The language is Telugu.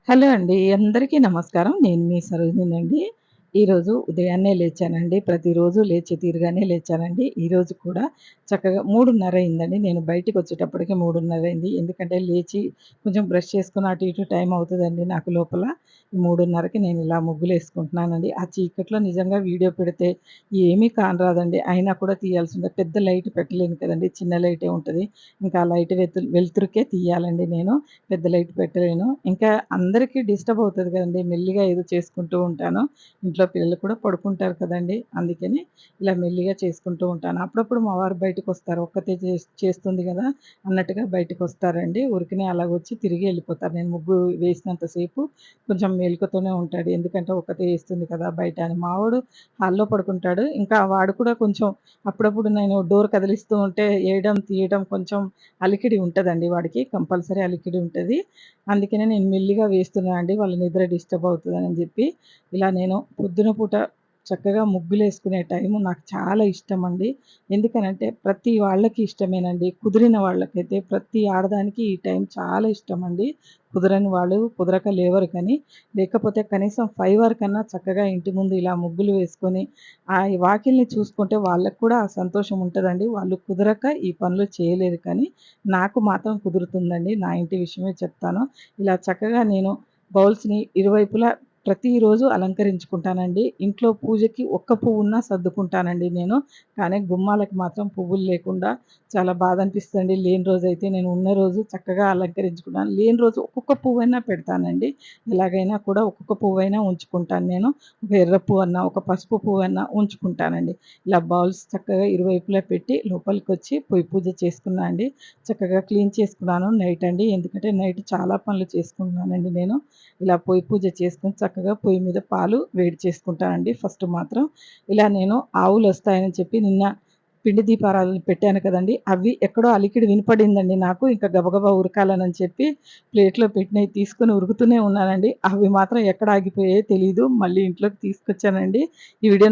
హలో అండి. అందరికీ నమస్కారం. నేను మీ సరోజినండి. ఈరోజు ఉదయాన్నే లేచానండి. ప్రతిరోజు లేచే తీరుగానే లేచానండి. ఈరోజు కూడా చక్కగా 3:30 అయిందండి. నేను బయటికొచ్చేటప్పటికి 3:30 అయింది. ఎందుకంటే లేచి కొంచెం బ్రష్ చేసుకొని అటు ఇటు టైం అవుతదండి నాకు లోపల. 3:30కి నేను ఇలా ముగ్గులేసుకుంటున్నానండి. ఆ చీకట్లో నిజంగా వీడియో పెడితే ఏమీ కానరాదండి. అయినా కూడా తీయాల్సిందే. పెద్ద లైట్ పెట్టలేను కదండీ! చిన్న లైటే ఉంటది. ఇంకా ఆ లైట్ వెలుతురుకే తీయాలండి నేను. పెద్ద లైట్ పెట్టలేను. ఇంకా అందరికీ డిస్టర్బ్ అవుతది కదండీ! మెల్లిగా ఏదో చేసుకుంటూ ఉంటాను. ఇంట్లో పిల్లలు కూడా పడుకుంటారు కదండీ! అందుకని ఇలా మెల్లిగా చేసుకుంటూ ఉంటాను. అప్పుడప్పుడు మా వారు బయటకొస్తారు. ఒక్కతే చేస్తుంది గదా! అన్నట్టుగా బయటకొస్తారండి. ఊరికనే అలాగొచ్చి తిరిగి ఎళ్ళిపోతారు. నేను ముగ్గు వేసినంత సేపు కొంచెం మేలుకతోనే ఉంటాడు. ఎందుకంటే ఒక్కతే ఏస్తుంది కదా! బయట అని. మావోడు హాల్‌లో పడుకుంటాడు. ఇంకా వాడు కూడా కొంచెం అప్పుడప్పుడు నేను డోర్ కదిలిస్తూ ఉంటే ఏయడం, తీయడం కొంచెం అలికిడి ఉంటదండి వాడికి. కంపల్సరీ అలికిడి ఉంటది. అందుకనే నేను మెల్లిగా వేస్తున్నా అండి. వాళ్ళ నిద్ర డిస్టర్బ్ అవుతదని జెప్పి. ఇలా నేను పొద్దున పూట చక్కగా ముగ్గులేసుకునే టైము నాకు చాలా ఇష్టమండి. ఎందుకనంటే ప్రతి వాళ్ళకి ఇష్టమేనండి. కుదిరిన వాళ్ళకైతే ప్రతి ఆడదానికి ఈ టైం చాలా ఇష్టమండి. కుదరని వాళ్ళు కుదరక లేవరు కానీ, లేకపోతే కనీసం 5 వరకన్నా చక్కగా ఇంటి ముందు ఇలా ముగ్గులు వేసుకొని, ఈ వాకిలిని చూసుకుంటే వాళ్ళకి కూడా ఆ సంతోషం ఉంటదండి. వాళ్ళు కుదరక ఈ పనులు చేయలేరు కానీ, నాకు మాత్రం కుదురుతుందండి. నా ఇంటి విషయమే చెప్తాను. ఇలా చక్కగా నేను బౌల్స్‌ని ఇరువైపులా ప్రతిరోజు అలంకరించుకుంటానండి. ఇంట్లో పూజకి ఒక్క పువ్వున్నా సర్దుకుంటానండి నేను. కానీ గుమ్మాలకి మాత్రం పువ్వులు లేకుండా చాలా బాధనిపిస్తదండి. లేని రోజైతే నేను ఉన్న రోజు చక్కగా అలంకరించుకున్నాను. లేని రోజు ఒక్కొక్క పువ్వైనా పెడతానండి. ఎలాగైనా కూడా ఒక్కొక్క పువ్వైనా ఉంచుకుంటాను నేను. ఒక ఎర్ర పువ్వన్నా, ఒక పసుపు పువ్వన్నా ఉంచుకుంటానండి. ఇలా బౌల్స్ చక్కగా ఇరువైపులా పెట్టి లోపలికొచ్చి పొయ్యి పూజ చేసుకున్నా అండి. చక్కగా క్లీన్ చేసుకున్నాను నైట్ అండి. ఎందుకంటే నైట్ చాలా పనులు చేసుకున్నానండి నేను. ఇలా పొయ్యి పూజ చేసుకొని చక్కగా పొయ్యి మీద పాలు వేడి చేసుకుంటానండి ఫస్ట్ మాత్రం. ఇలా నేను ఆవులొస్తాయని చెప్పి నిన్న పిండి దీపారాధన పెట్టాను కదండీ! అవి ఎక్కడో అలికిడి వినపడిందండి నాకు. ఇంకా గబగబా ఉరకాలనని చెప్పి ప్లేట్‌లో పెట్టినయి తీసుకొని ఉరుకుతూనే ఉన్నానండి. అవి మాత్రం ఎక్కడ ఆగిపోయాయో తెలీదు. మళ్ళీ ఇంట్లోకి తీసుకొచ్చానండి. ఈ వీడియో